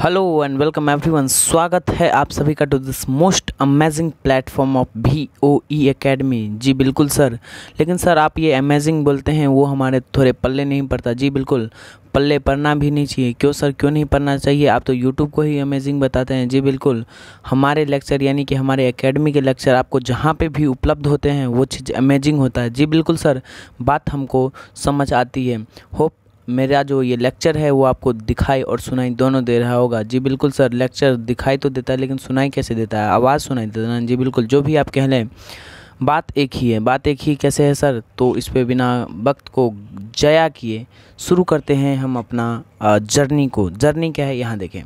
Hello and welcome everyone. स्वागत है आप सभी का to this most amazing platform of VOE academy. जी बिल्कुल सर, लेकिन सर आप ये अमेजिंग बोलते हैं वो हमारे थोड़े पल्ले नहीं पड़ता। जी बिल्कुल, पल्ले पड़ना भी नहीं चाहिए। क्यों सर, क्यों नहीं पड़ना चाहिए? आप तो यूट्यूब को ही अमेजिंग बताते हैं। जी बिल्कुल, हमारे लेक्चर यानी कि हमारे एकेडमी के लेक्चर आपको जहाँ पे भी उपलब्ध होते हैं वो चीज़ अमेजिंग होता है। जी बिल्कुल सर, बात हमको समझ आती है। होप मेरा जो ये लेक्चर है वो आपको दिखाई और सुनाई दोनों दे रहा होगा। जी बिल्कुल सर, लेक्चर दिखाई तो देता है लेकिन सुनाई कैसे देता है? आवाज़ सुनाई देता है। जी बिल्कुल, जो भी आप कह लें बात एक ही है। बात एक ही कैसे है सर? तो इस पे बिना वक्त को जया किए शुरू करते हैं हम अपना जर्नी को। जर्नी क्या है यहाँ देखें।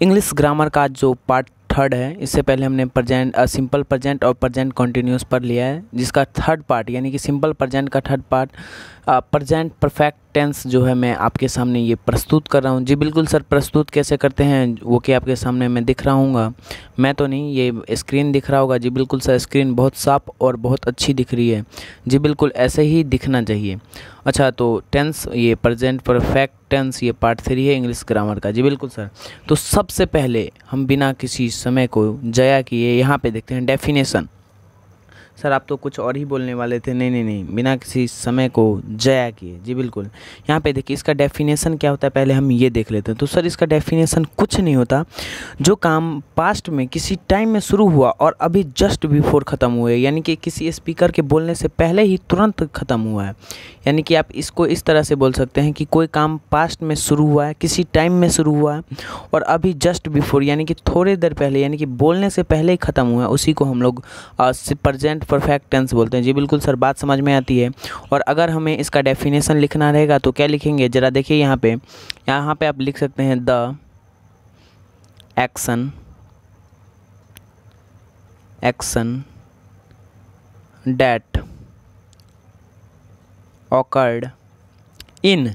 इंग्लिश ग्रामर का जो पार्ट थर्ड है, इससे पहले हमने प्रेजेंट, सिंपल प्रेजेंट और प्रेजेंट कॉन्टिन्यूस पर लिया है, जिसका थर्ड पार्ट यानी कि सिंपल प्रेजेंट का third part present perfect tense जो है मैं आपके सामने ये प्रस्तुत कर रहा हूँ। जी बिल्कुल सर, प्रस्तुत कैसे करते हैं वो कि आपके सामने मैं दिख रहा हूँगा, मैं तो नहीं, ये स्क्रीन दिख रहा होगा। जी बिल्कुल सर, स्क्रीन बहुत साफ और बहुत अच्छी दिख रही है। जी बिल्कुल, ऐसे ही दिखना चाहिए। अच्छा, तो टेंस, ये प्रेजेंट परफेक्ट टेंस, ये पार्ट 3 है इंग्लिश ग्रामर का। जी बिल्कुल सर, तो सबसे पहले हम बिना किसी समय को जया किए यहाँ पे देखते हैं डेफिनेशन। सर आप तो कुछ और ही बोलने वाले थे। नहीं नहीं नहीं, बिना किसी समय को जया किए। जी बिल्कुल, यहाँ पे देखिए इसका डेफिनेशन क्या होता है, पहले हम ये देख लेते हैं। तो सर इसका डेफिनेशन कुछ नहीं होता, जो काम पास्ट में किसी टाइम में शुरू हुआ और अभी जस्ट बिफोर ख़त्म हुए, यानी कि किसी स्पीकर के बोलने से पहले ही तुरंत ख़त्म हुआ है। यानी कि आप इसको इस तरह से बोल सकते हैं कि कोई काम पास्ट में शुरू हुआ है, किसी टाइम में शुरू हुआ है और अभी जस्ट बिफोर यानी कि थोड़ी देर पहले, यानी कि बोलने से पहले ही ख़त्म हुआ है, उसी को हम लोग प्रेजेंट परफेक्ट टेंस बोलते हैं। जी बिल्कुल सर, बात समझ में आती है। और अगर हमें इसका डेफिनेशन लिखना रहेगा तो क्या लिखेंगे ज़रा देखिए। यहाँ पे आप लिख सकते हैं the action that occurred in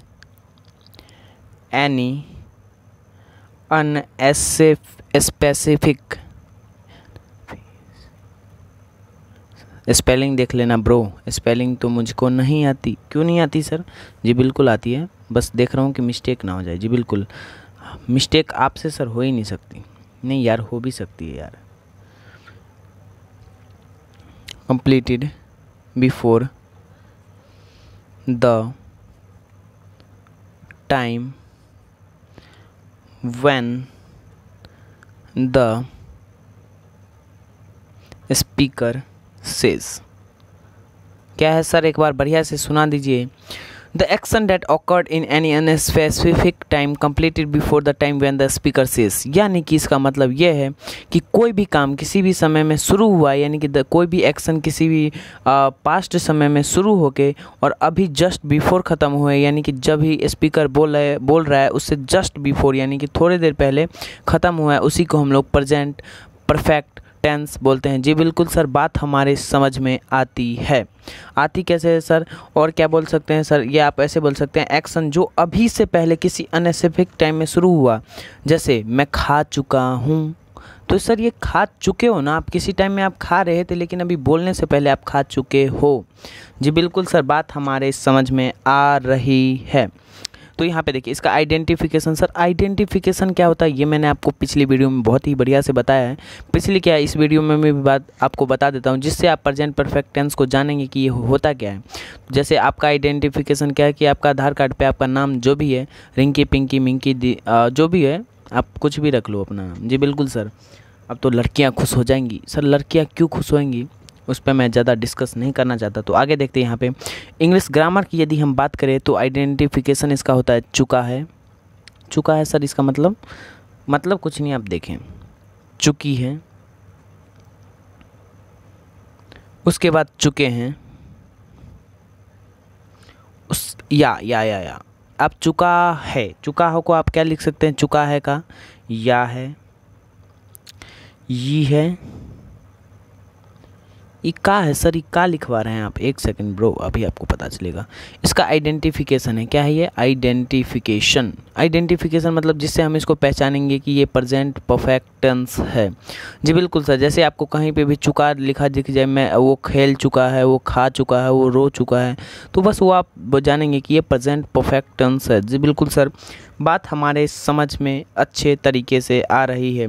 any unspecific, spelling देख लेना ब्रो, स्पेलिंग तो मुझको नहीं आती। क्यों नहीं आती सर? जी बिल्कुल आती है, बस देख रहा हूँ कि मिस्टेक ना हो जाए। जी बिल्कुल, मिस्टेक आपसे सर हो ही नहीं सकती। नहीं यार, हो भी सकती है यार। Completed before the time when the speaker says। क्या है सर, एक बार बढ़िया से सुना दीजिए। The action that occurred in any unspecific time completed before the time when the speaker says। यानी कि इसका मतलब यह है कि कोई भी काम किसी भी समय में शुरू हुआ, यानी कि कोई भी एक्शन किसी भी पास्ट समय में शुरू होके और अभी जस्ट बिफोर ख़त्म हुए, यानी कि जब ही स्पीकर बोल रहा है उससे जस्ट बिफोर यानी कि थोड़ी देर पहले ख़त्म हुआ है, उसी को हम लोग प्रेजेंट परफेक्ट टेंस बोलते हैं। जी बिल्कुल सर, बात हमारे समझ में आती है। आती कैसे है सर? और क्या बोल सकते हैं सर? ये आप ऐसे बोल सकते हैं, एक्शन जो अभी से पहले किसी अनस्पेसिफिक टाइम में शुरू हुआ, जैसे मैं खा चुका हूँ। तो सर ये खा चुके हो ना आप, किसी टाइम में आप खा रहे थे लेकिन अभी बोलने से पहले आप खा चुके हो। जी बिल्कुल सर, बात हमारे समझ में आ रही है। तो यहाँ पे देखिए इसका आइडेंटिफिकेशन। सर आइडेंटिफिकेशन क्या होता है ये मैंने आपको पिछली वीडियो में बहुत ही बढ़िया से बताया है। पिछली क्या है, इस वीडियो में मैं भी बात आपको बता देता हूँ, जिससे आप प्रेजेंट परफेक्ट टेंस को जानेंगे कि ये होता क्या है। जैसे आपका आइडेंटिफिकेशन क्या है कि आपका आधार कार्ड पे आपका नाम जो भी है, रिंकी पिंकी मिंकी जो भी है, आप कुछ भी रख लो अपना नाम। जी बिल्कुल सर, अब तो लड़कियाँ खुश हो जाएंगी। सर लड़कियाँ क्यों खुश होएंगी उस पर मैं ज़्यादा डिस्कस नहीं करना चाहता। तो आगे देखते हैं यहाँ पे इंग्लिश ग्रामर की यदि हम बात करें तो आइडेंटिफिकेशन इसका होता है चुका है। चुका है सर, इसका मतलब कुछ नहीं, आप देखें चुकी है, उसके बाद चुके हैं, उस या अब चुका है। चुका हो को आप क्या लिख सकते हैं? चुका है का या है, ये है, इक्का है सर। इक्का लिखवा रहे हैं आप, एक सेकंड ब्रो, अभी आपको पता चलेगा। इसका आइडेंटिफिकेशन है। क्या है ये? आइडेंटिफिकेशन। आइडेंटिफिकेशन मतलब जिससे हम इसको पहचानेंगे कि ये प्रेजेंट परफेक्ट टेंस है। जी बिल्कुल सर, जैसे आपको कहीं पे भी चुका लिखा दिख जाए, मैं वो खेल चुका है, वो खा चुका है, वो रो चुका है, तो बस वो आप जानेंगे कि ये प्रेजेंट परफेक्ट टेंस है। जी बिल्कुल सर, बात हमारे समझ में अच्छे तरीके से आ रही है।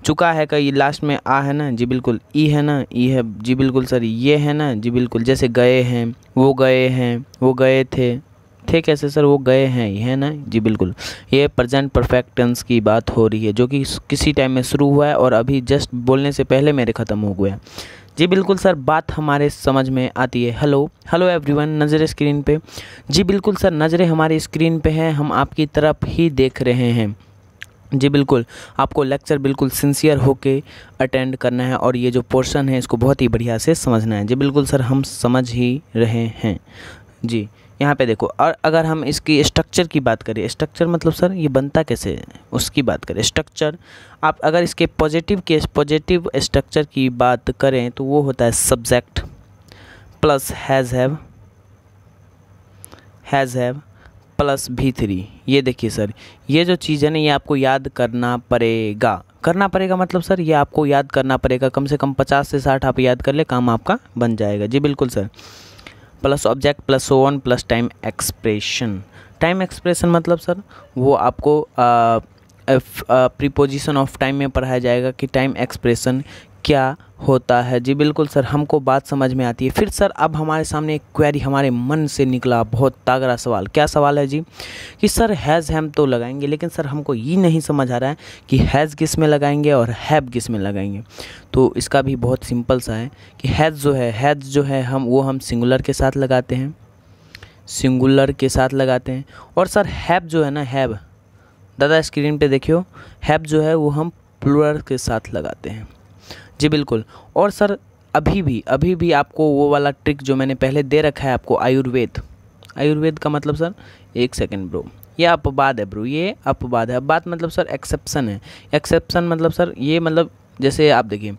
चुका है का ये लास्ट में आ है ना, जी बिल्कुल। ई है ना, ई है, जी बिल्कुल सर। ये है ना, जी बिल्कुल। जैसे गए हैं, वो गए हैं, वो गए थे कैसे सर, वो गए हैं, ये है ना, जी बिल्कुल। ये प्रेजेंट परफेक्ट टेंस की बात हो रही है जो कि किसी टाइम में शुरू हुआ है और अभी जस्ट बोलने से पहले मेरे ख़त्म हो गया। जी बिल्कुल सर, बात हमारे समझ में आती है। हेलो हेलो एवरीवन, नज़रें स्क्रीन पे। जी बिल्कुल सर, नज़रें हमारी स्क्रीन पे हैं, हम आपकी तरफ ही देख रहे हैं। जी बिल्कुल, आपको लेक्चर बिल्कुल सिंसियर होके अटेंड करना है और ये जो पोर्शन है इसको बहुत ही बढ़िया से समझना है। जी बिल्कुल सर, हम समझ ही रहे हैं। जी यहाँ पे देखो, और अगर हम इसकी स्ट्रक्चर की बात करें, स्ट्रक्चर मतलब सर ये बनता कैसे है उसकी बात करें। स्ट्रक्चर, आप अगर इसके पॉजिटिव स्ट्रक्चर की बात करें तो वो होता है subject plus has have plus V3। ये देखिए सर, ये जो चीज़ है ना ये आपको याद करना पड़ेगा मतलब सर ये आपको याद करना पड़ेगा। कम से कम 50 से 60 आप याद कर ले, काम आपका बन जाएगा। जी बिल्कुल sir. Plus object plus so on plus time expression मतलब सर वो आपको प्रीपोजिशन ऑफ टाइम में पढ़ाया जाएगा कि टाइम एक्सप्रेशन क्या होता है। जी बिल्कुल सर, हमको बात समझ में आती है। फिर सर अब हमारे सामने एक क्वेरी हमारे मन से निकला, बहुत तगड़ा सवाल। क्या सवाल है जी कि सर हैज़ हम तो लगाएंगे, लेकिन सर हमको ये नहीं समझ आ रहा है कि हैज़ किस में लगाएंगे और हैव किस में लगाएंगे। तो इसका भी बहुत सिंपल सा है कि हैज़ जो है हम सिंगुलर के साथ लगाते हैं, और सर हैव जो है ना, हैव दादा स्क्रीन पे देखियो, हैव जो है वो हम प्लूरल के साथ लगाते हैं। जी बिल्कुल। और सर अभी भी आपको वो वाला ट्रिक जो मैंने पहले दे रखा है आपको, आयुर्वेद का मतलब सर, एक सेकंड ब्रो, ये अपवाद है ब्रो, ये अपवाद है। अपवाद मतलब सर एक्सेप्शन है। एक्सेप्शन मतलब सर ये मतलब जैसे आप देखिए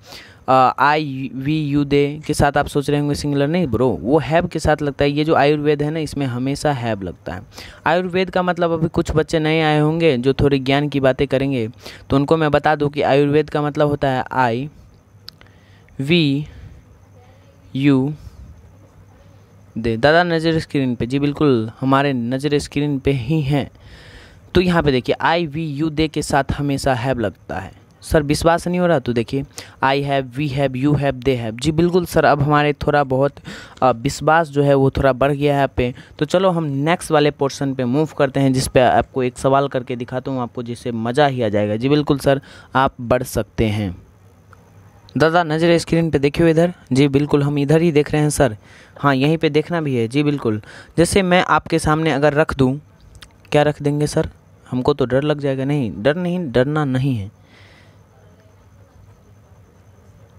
आई वी यू दे के साथ आप सोच रहे होंगे सिंगुलर, नहीं ब्रो, वो हैव के साथ लगता है। ये जो आयुर्वेद है ना इसमें हमेशा हैव लगता है। आयुर्वेद का मतलब अभी कुछ बच्चे नए आए होंगे जो थोड़ी ज्ञान की बातें करेंगे तो उनको मैं बता दूं कि आयुर्वेद का मतलब होता है आई वी यू दे। दादा नज़र स्क्रीन पे, जी बिल्कुल हमारे नज़र स्क्रीन पे ही हैं। तो यहाँ पे देखिए आई वी यू दे के साथ हमेशा हैव लगता है। सर विश्वास नहीं हो रहा तो देखिए, I have, we have, you have, they have. जी बिल्कुल सर, अब हमारे थोड़ा बहुत विश्वास जो है वो थोड़ा बढ़ गया है पे। तो चलो हम नेक्स्ट वाले पोर्शन पे मूव करते हैं जिस पे आपको एक सवाल करके दिखाता हूँ आपको, जिससे मज़ा ही आ जाएगा। जी बिल्कुल सर, आप बढ़ सकते हैं। दादा नज़र स्क्रीन पे देखियो इधर। जी बिल्कुल, हम इधर ही देख रहे हैं सर। हाँ यहीं पे देखना भी है। जी बिल्कुल, जैसे मैं आपके सामने अगर रख दूँ, क्या रख देंगे सर, हमको तो डर लग जाएगा। नहीं डरना नहीं है,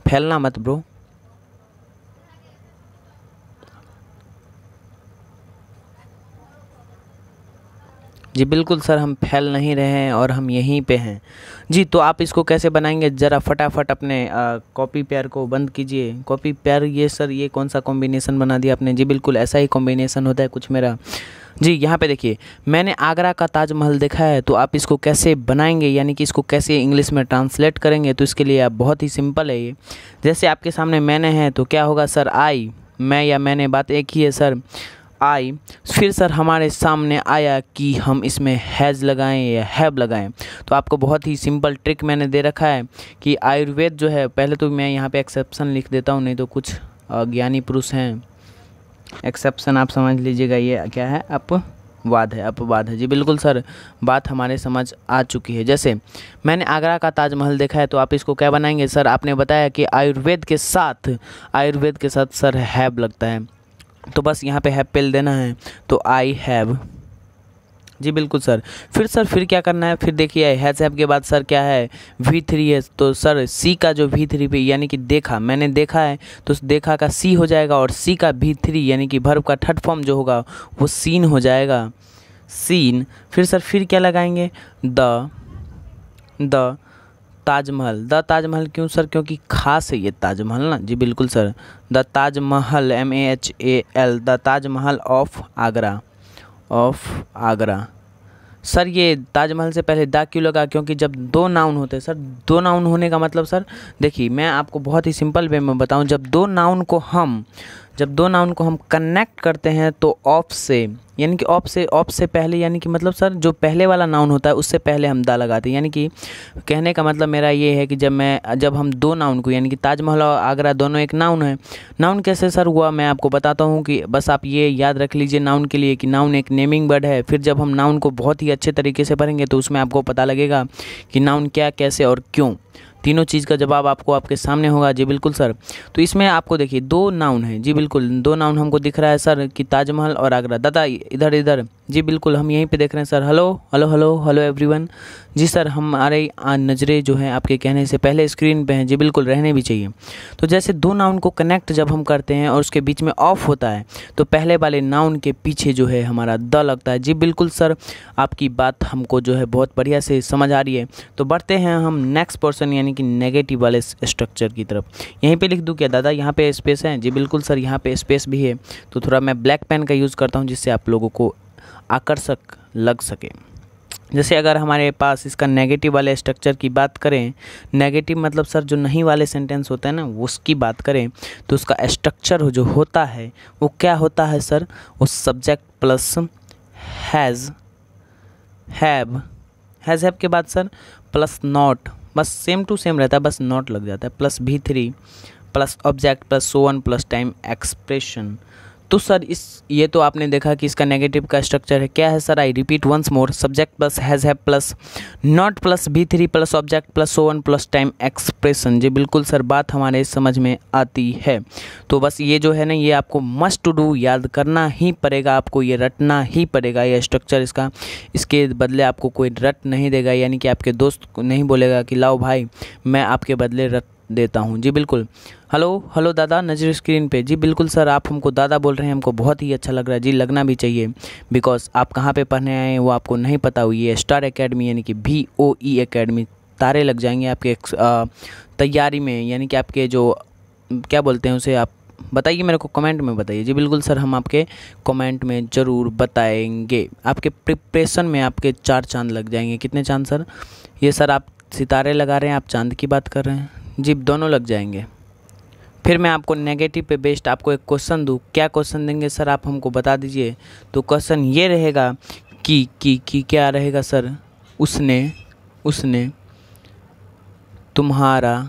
फैलना मत ब्रो। जी बिल्कुल सर, हम फैल नहीं रहे हैं और हम यहीं पे हैं। जी तो आप इसको कैसे बनाएंगे, ज़रा फटाफट अपने कॉपी पेयर को बंद कीजिए। कॉपी पेयर, ये सर ये कौन सा कॉम्बिनेशन बना दिया आपने। जी बिल्कुल ऐसा ही कॉम्बिनेशन होता है कुछ मेरा। जी यहाँ पे देखिए, मैंने आगरा का ताजमहल देखा है, तो आप इसको कैसे बनाएंगे, यानी कि इसको कैसे इंग्लिश में ट्रांसलेट करेंगे। तो इसके लिए आप बहुत ही सिंपल है ये। जैसे आपके सामने मैंने है तो क्या होगा सर, आई, मैं या मैंने, बात एक ही है सर, आई। फिर सर हमारे सामने आया कि हम इसमें हैज़ लगाएं या हैव लगाएं। तो आपको बहुत ही सिंपल ट्रिक मैंने दे रखा है कि आयुर्वेद जो है, पहले तो मैं यहाँ पे एक्सेप्शन लिख देता हूँ, नहीं तो कुछ ज्ञानी पुरुष हैं, एक्सेप्शन आप समझ लीजिएगा, ये क्या है, अपवाद है। जी बिल्कुल सर, बात हमारे समझ आ चुकी है। जैसे मैंने आगरा का ताजमहल देखा है, तो आप इसको क्या बनाएंगे सर, आपने बताया कि आयुर्वेद के साथ सर हैव लगता है, तो बस यहाँ पे हैव पेल देना है, तो आई हैव। जी बिल्कुल सर। फिर क्या करना है, फिर देखिए हैज़ हैव के बाद सर क्या है, V3 है, तो सर सी का जो V3 पे यानी कि देखा, मैंने देखा है तो देखा का सी हो जाएगा, और सी का V3 यानी कि वर्ब का थर्ड फॉर्म जो होगा वो सीन हो जाएगा, सीन। फिर क्या लगाएंगे, द ताजमहल क्यों सर, क्योंकि खास है ये ताजमहल ना। जी बिल्कुल sir, the Taj Mahal, MAHAL, the Taj Mahal of Agra. Sir ये ताजमहल से पहले दा क्यों लगा, क्योंकि जब दो नाउन होते हैं सर, दो नाउन होने का मतलब सर देखिए मैं आपको बहुत ही सिंपल वे में बताऊं, जब दो नाउन को हम जब दो नाउन को हम कनेक्ट करते हैं तो ऑफ से, यानी कि ऑफ से पहले, यानी कि मतलब सर जो पहले वाला नाउन होता है उससे पहले हम दा लगाते हैं। यानी कि कहने का मतलब मेरा ये है कि जब हम दो नाउन को, यानी कि ताजमहल और आगरा दोनों एक नाउन है। नाउन कैसे सर हुआ मैं आपको बताता हूँ कि बस आप ये याद रख लीजिए नाउन के लिए कि नाउन एक नेमिंग वर्ड है। फिर जब हम नाउन को बहुत ही अच्छे तरीके से पढ़ेंगे तो उसमें आपको पता लगेगा कि नाउन क्या, कैसे और क्यों, तीनों चीज़ का जवाब आपको आपके सामने होगा। जी बिल्कुल सर। तो इसमें आपको देखिए दो नाउन है। जी बिल्कुल, दो नाउन हमको दिख रहा है सर कि ताजमहल और आगरा। दादा इधर इधर, जी बिल्कुल हम यहीं पे देख रहे हैं sir. Hello hello hello hello everyone. जी सर, हमारे नज़रें जो हैं आपके कहने से पहले स्क्रीन पे हैं। जी बिल्कुल, रहने भी चाहिए। तो जैसे दो नाउन को कनेक्ट जब हम करते हैं और उसके बीच में ऑफ होता है तो पहले वाले नाउन के पीछे जो है हमारा द लगता है। जी बिल्कुल सर, आपकी बात हमको जो है बहुत बढ़िया से समझ आ रही है। तो बढ़ते हैं हम नेक्स्ट पोर्शन यानी कि नेगेटिव वाले स्ट्रक्चर की तरफ। यहीं पे लिख दूं क्या दादा? यहाँ पे स्पेस है। जी बिल्कुल सर, यहाँ पे स्पेस भी है। तो थोड़ा मैं ब्लैक पेन का यूज़ करता हूँ जिससे आप लोगों को आकर्षक लग सके। जैसे अगर हमारे पास इसका नेगेटिव वाले स्ट्रक्चर की बात करें, नेगेटिव मतलब सर जो नहीं वाले सेंटेंस होते हैं ना उसकी बात करें तो उसका स्ट्रक्चर जो होता है वो क्या होता है सर? वो सब्जेक्ट प्लस हैज़, हैव के बाद सर प्लस नॉट, बस सेम टू सेम रहता है, बस नॉट लग जाता है, plus V3 plus object plus so on plus time expression. तो सर ये तो आपने देखा कि इसका नेगेटिव का स्ट्रक्चर है। क्या है sir? I repeat once more, subject plus has have plus not plus V3 plus object plus so on plus time expression. जी बिल्कुल सर, बात हमारे समझ में आती है। तो बस ये जो है ना ये आपको मस्ट टू डू याद करना ही पड़ेगा, आपको ये रटना ही पड़ेगा ये स्ट्रक्चर इसका। इसके बदले आपको कोई रट नहीं देगा, यानी कि आपके दोस्त को नहीं बोलेगा कि लाओ भाई मैं आपके बदले रट देता हूँ। जी बिल्कुल। हेलो हेलो दादा, नज़र स्क्रीन पे। जी बिल्कुल सर, आप हमको दादा बोल रहे हैं, हमको बहुत ही अच्छा लग रहा है। जी लगना भी चाहिए, बिकॉज आप कहाँ पे पढ़ने आए हैं वो आपको नहीं पता हुई है। स्टार एकेडमी यानी कि VOE एकेडमी, तारे लग जाएंगे आपके तैयारी में, यानी कि आपके जो क्या बोलते हैं उसे, आप बताइए मेरे को कमेंट में बताइए। जी बिल्कुल सर, हम आपके कमेंट में ज़रूर बताएंगे। आपके प्रिपरेशन में आपके 4 चांद लग जाएंगे। कितने चांद सर? ये सर आप सितारे लगा रहे हैं, आप चांद की बात कर रहे हैं? जी दोनों लग जाएंगे। फिर मैं आपको नेगेटिव पे बेस्ड आपको एक क्वेश्चन दूँ। क्या क्वेश्चन देंगे सर आप हमको बता दीजिए। तो क्वेश्चन ये रहेगा कि क्या रहेगा सर? उसने तुम्हारा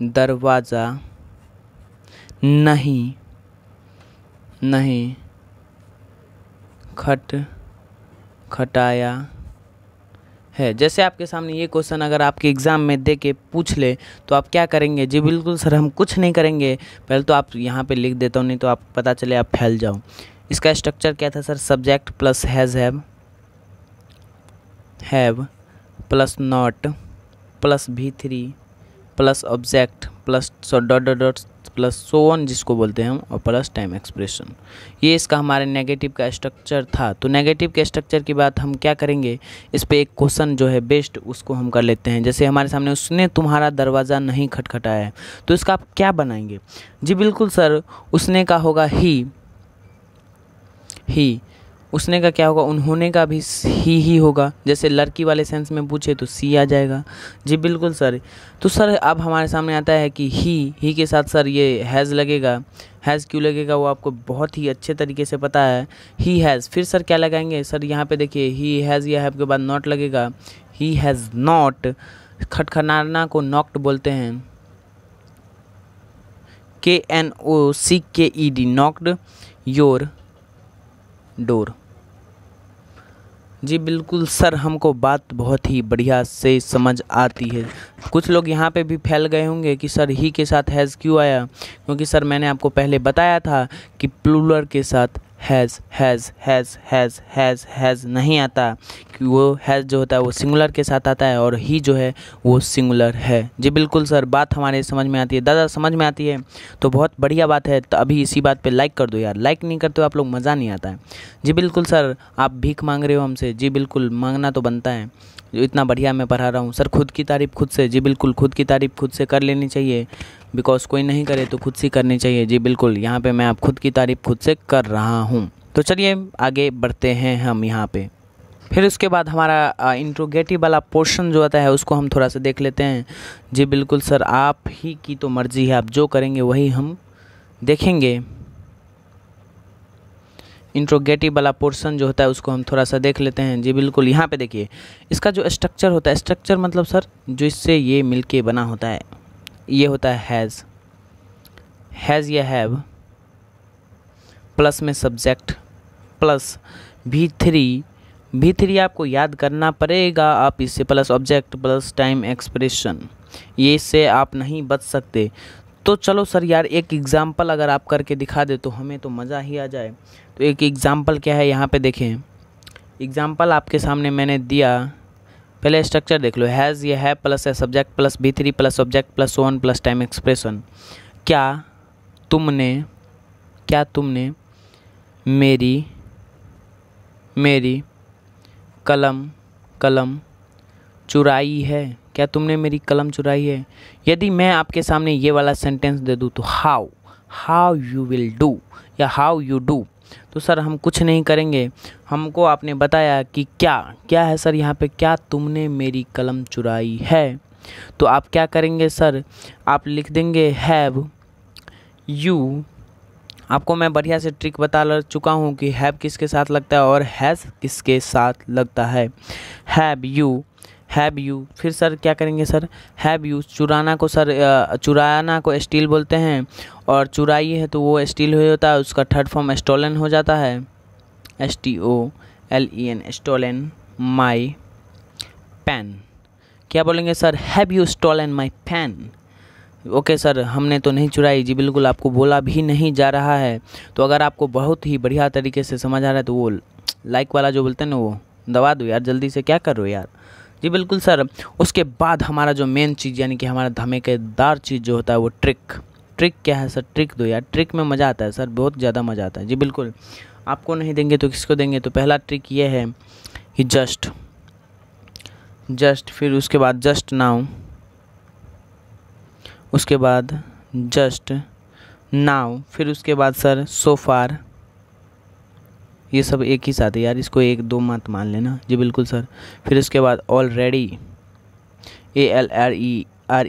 दरवाज़ा नहीं खटखटाया है। जैसे आपके सामने ये क्वेश्चन अगर आपके एग्ज़ाम में दे के पूछ ले तो आप क्या करेंगे? जी बिल्कुल सर, हम कुछ नहीं करेंगे। पहले तो आप यहाँ पे लिख देता हूँ, नहीं तो आप पता चले आप फैल जाओ। इसका स्ट्रक्चर क्या था sir? Subject plus has have plus not plus V3 plus object plus dot dot dot plus so on जिसको बोलते हैं हम, और प्लस टाइम एक्सप्रेशन। ये इसका हमारे नेगेटिव का स्ट्रक्चर था। तो नेगेटिव के स्ट्रक्चर की बात हम क्या करेंगे, इस पे एक क्वेश्चन जो है बेस्ट उसको हम कर लेते हैं। जैसे हमारे सामने उसने तुम्हारा दरवाज़ा नहीं खटखटाया है, तो इसका आप क्या बनाएंगे? जी बिल्कुल सर, उसने का होगा ही, उसने का क्या होगा? उन्होंने का भी ही होगा। जैसे लड़की वाले सेंस में पूछे तो सी आ जाएगा। जी बिल्कुल सर। तो सर अब हमारे सामने आता है कि ही के साथ सर ये हैज़ लगेगा। हैज़ क्यों लगेगा वो आपको बहुत ही अच्छे तरीके से पता है। ही हैज़, फिर सर क्या लगाएंगे सर? यहाँ पे देखिए ही हैज़ या हैव के बाद नॉट लगेगा। ही हैज़ नॉट, खटखटाना को नॉक्ड बोलते हैं, KNOCKED, नॉक्ड योर डोर। जी बिल्कुल सर, हमको बात बहुत ही बढ़िया से समझ आती है। कुछ लोग यहाँ पे भी फैल गए होंगे कि सर ही के साथ हैज़ क्यों आया, क्योंकि सर मैंने आपको पहले बताया था कि प्लूरल के साथ हैज़ नहीं आता, कि वो हैज़ जो होता है वो सिंगुलर के साथ आता है और ही जो है वो सिंगुलर है। जी बिल्कुल सर, बात हमारे समझ में आती है। दादा समझ में आती है तो बहुत बढ़िया बात है। तो अभी इसी बात पे लाइक कर दो यार, लाइक नहीं करते हो आप लोग मज़ा नहीं आता है। जी बिल्कुल सर, आप भीख मांग रहे हो हमसे। जी बिल्कुल, मांगना तो बनता है, जो इतना बढ़िया मैं पढ़ा रहा हूँ। सर खुद की तारीफ़ खुद से, जी बिल्कुल खुद की तारीफ़ खुद से कर लेनी चाहिए, बिकॉज कोई नहीं करे तो खुद से करनी चाहिए। जी बिल्कुल, यहाँ पे मैं आप खुद की तारीफ़ खुद से कर रहा हूँ। तो चलिए आगे बढ़ते हैं हम यहाँ पे। फिर उसके बाद हमारा इंट्रोगेटिव वाला पोर्शन जो आता है उसको हम थोड़ा सा देख लेते हैं। जी बिल्कुल सर, आप ही की तो मर्ज़ी है, आप जो करेंगे वही हम देखेंगे। इंट्रोगेटिव वाला पोर्शन जो होता है उसको हम थोड़ा सा देख लेते हैं। जी बिल्कुल, यहाँ पे देखिए इसका जो स्ट्रक्चर होता है, स्ट्रक्चर मतलब सर जो इससे ये मिलके बना होता है, ये होता है हैज़ या हैव, प्लस में सब्जेक्ट, प्लस V3 आपको याद करना पड़ेगा, आप इससे plus object plus time expression, ये से आप नहीं बच सकते। तो चलो सर यार एक एग्ज़ाम्पल अगर आप करके दिखा दे तो हमें तो मज़ा ही आ जाए। तो एक एग्ज़ाम्पल क्या है, यहाँ पे देखें एग्ज़ाम्पल आपके सामने मैंने दिया। पहले स्ट्रक्चर देख लो, हैज़ या है प्लस है subject plus V3 plus object plus one plus time expression. क्या तुमने मेरी कलम चुराई है? क्या तुमने मेरी कलम चुराई है? यदि मैं आपके सामने ये वाला सेंटेंस दे दूँ तो हाउ यू विल डू या हाउ यू डू, तो सर हम कुछ नहीं करेंगे। हमको आपने बताया कि क्या है सर यहाँ पे, क्या तुमने मेरी कलम चुराई है, तो आप क्या करेंगे सर, आप लिख देंगे हैव यू। आपको मैं बढ़िया से ट्रिक बता चुका हूँ कि हैव किसके साथ लगता है और हैज़ किसके साथ लगता है। हैव यू, फिर सर क्या करेंगे सर, हैव यू चुराना को सर चुराना को स्टील बोलते हैं, और चुराई है तो वो स्टील हो जाता है, उसका थर्ड फॉर्म स्टोलन हो जाता है, STOLEN स्टोलन माई पेन। क्या बोलेंगे sir, have you stolen my pen? Okay sir, हमने तो नहीं चुराई। जी बिल्कुल, आपको बोला भी नहीं जा रहा है। तो अगर आपको बहुत ही बढ़िया तरीके से समझ आ रहा है तो वो लाइक वाला जो बोलते हैं ना वो दबा दो यार जल्दी से, क्या कर रहे हो यार। जी बिल्कुल सर, उसके बाद हमारा जो मेन चीज़ यानी कि हमारा धमाकेदार चीज़ जो होता है वो ट्रिक क्या है सर, ट्रिक दो यार, ट्रिक में मज़ा आता है सर, बहुत ज़्यादा मज़ा आता है। जी बिल्कुल, आपको नहीं देंगे तो किसको देंगे। तो पहला ट्रिक ये है कि जस्ट, फिर उसके बाद जस्ट नाउ, उसके बाद जस्ट नाउ, फिर उसके बाद सर सो फार, ये सब एक ही साथ है यार, इसको एक दो मत मान लेना। जी बिल्कुल सर, फिर उसके बाद ऑलरेडी, ALREADY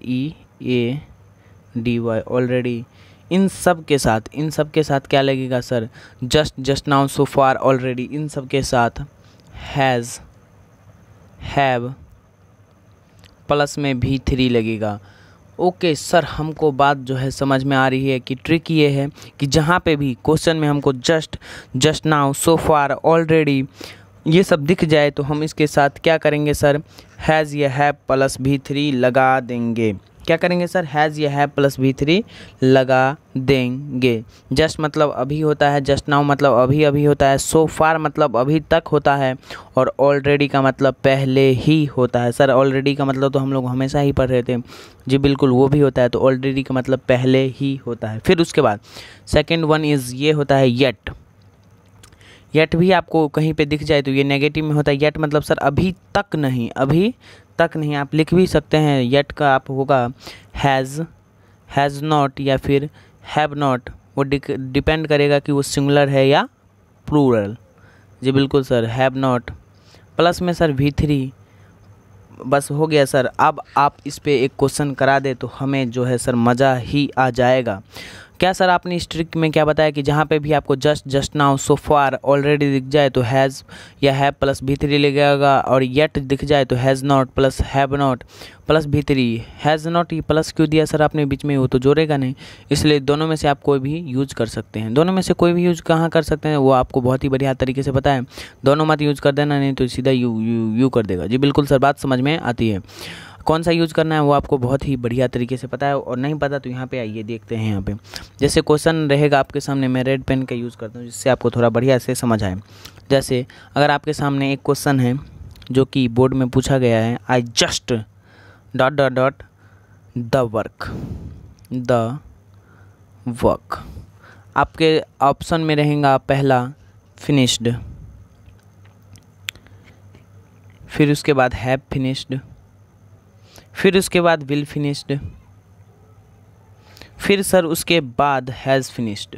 ऑलरेडी, इन सब के साथ क्या लगेगा सर, जस्ट नाउ सो फार ऑलरेडी, इन सब के साथ हैज़ हैव प्लस में V3 लगेगा। ओके सर, हमको बात जो है समझ में आ रही है कि ट्रिक ये है कि जहाँ पे भी क्वेश्चन में हमको जस्ट नाउ सो फार ऑलरेडी ये सब दिख जाए तो हम इसके साथ क्या करेंगे सर, हैज़ या हैव प्लस V3 लगा देंगे। क्या करेंगे सर, हैज़ या हैव प्लस V3 लगा देंगे। जस्ट मतलब अभी होता है, जस्ट नाउ मतलब अभी होता है, सो फार मतलब अभी तक होता है, और ऑलरेडी का मतलब पहले ही होता है। सर ऑलरेडी का मतलब तो हम लोग हमेशा ही पढ़ रहे थे। जी बिल्कुल, वो भी होता है, तो ऑलरेडी का मतलब पहले ही होता है। फिर उसके बाद सेकेंड वन इज़ ये होता है येट भी आपको कहीं पे दिख जाए तो ये नेगेटिव में होता है। येट मतलब सर अभी तक नहीं, आप लिख भी सकते हैं। येट का आप होगा हैज़ नॉट या फिर हैव नॉट, वो डिपेंड करेगा कि वो सिंगुलर है या प्लूरल। जी बिल्कुल सर, हैव नॉट प्लस में सर V3, बस हो गया सर। अब आप इस पे एक क्वेश्चन करा दे तो हमें जो है सर मज़ा ही आ जाएगा। क्या सर आपने इस ट्रिक में क्या बताया कि जहाँ पे भी आपको जस्ट नाउ सो फार ऑलरेडी दिख जाए तो हैज़ या हैव प्लस V3 लगेगा, और येट दिख जाए तो has not plus have not plus V3। Has not ये प्लस क्यों दिया सर आपने बीच में, वो तो जोड़ेगा नहीं, इसलिए दोनों में से आप कोई भी यूज कर सकते हैं। दोनों में से कोई भी यूज कहाँ कर सकते हैं वो आपको बहुत ही बढ़िया तरीके से पता है। दोनों मत यूज कर देना, नहीं तो सीधा यू कर देगा। जी बिल्कुल सर, बात समझ में आती है। कौन सा यूज़ करना है वो आपको बहुत ही बढ़िया तरीके से पता है, और नहीं पता तो यहाँ पे आइए देखते हैं। यहाँ पे जैसे क्वेश्चन रहेगा आपके सामने, मैं रेड पेन का यूज़ करता हूँ जिससे आपको थोड़ा बढ़िया से समझ आए। जैसे अगर आपके सामने एक क्वेश्चन है जो कि बोर्ड में पूछा गया है, आई जस्ट ... द वर्क, आपके ऑप्शन में रहेगा पहला फिनिश्ड, फिर उसके बाद हैव फिनिश्ड, फिर उसके बाद विल फिनिश्ड, फिर सर उसके बाद हैज़ फिनिश्ड।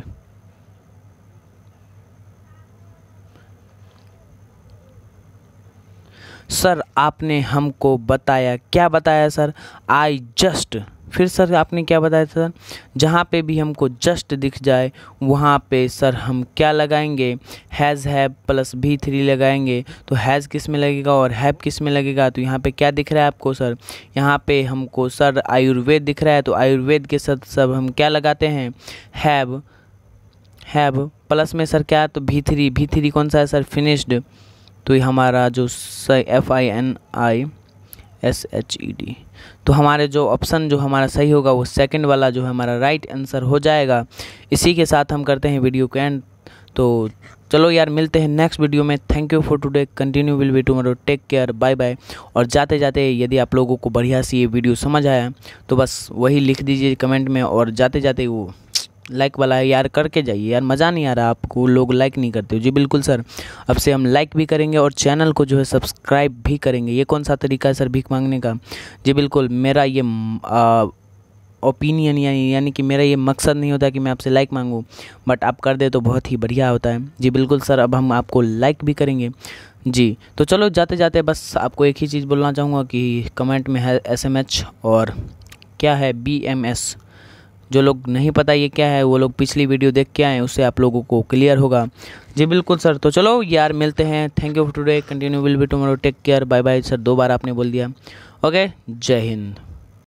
सर आपने हमको बताया, क्या बताया सर? आई जस्ट, फिर सर आपने क्या बताया सर? जहाँ पे भी हमको जस्ट दिख जाए वहाँ पे सर हम क्या लगाएंगे? हैज़ हैव प्लस V3 लगाएंगे। तो हैज़ किस में लगेगा और हैव किस में लगेगा? तो यहाँ पे क्या दिख रहा है आपको सर? यहाँ पे हमको सर आयुर्वेद दिख रहा है, तो आयुर्वेद के साथ सब हम क्या लगाते हैं? हैव प्लस में सर क्या? तो V3 कौन सा है सर? फिनिश्ड। तो ये हमारा जो FINISHED, तो हमारे जो ऑप्शन जो हमारा सही होगा वो सेकंड वाला जो है हमारा राइट आंसर हो जाएगा। इसी के साथ हम करते हैं वीडियो को एंड। तो चलो यार, मिलते हैं नेक्स्ट वीडियो में। Thank you for today, continue will be tomorrow, take care, bye bye. और जाते जाते यदि आप लोगों को बढ़िया सी ये वीडियो समझ आया तो बस वही लिख दीजिए कमेंट में, और जाते जाते वो लाइक वाला है यार करके जाइए यार, मज़ा नहीं आ रहा आपको, लोग लाइक नहीं करते हो। जी बिल्कुल सर, अब से हम लाइक भी करेंगे और चैनल को जो है सब्सक्राइब भी करेंगे। ये कौन सा तरीका है सर भीख मांगने का? जी बिल्कुल, मेरा ये ओपिनियन यानी कि मेरा ये मकसद नहीं होता कि मैं आपसे लाइक मांगूं, बट आप कर दे तो बहुत ही बढ़िया होता है। जी बिल्कुल सर, अब हम आपको लाइक भी करेंगे जी। तो चलो जाते जाते बस आपको एक ही चीज़ बोलना चाहूँगा कि कमेंट में है SMH और क्या है BMS। जो लोग नहीं पता ये क्या है वो लोग पिछली वीडियो देख के आए, उससे आप लोगों को क्लियर होगा। जी बिल्कुल सर, तो चलो यार मिलते हैं। Thank you for today, continue will be tomorrow, take care, bye bye. Sir 2 बार आपने बोल दिया। ओके, जय हिंद।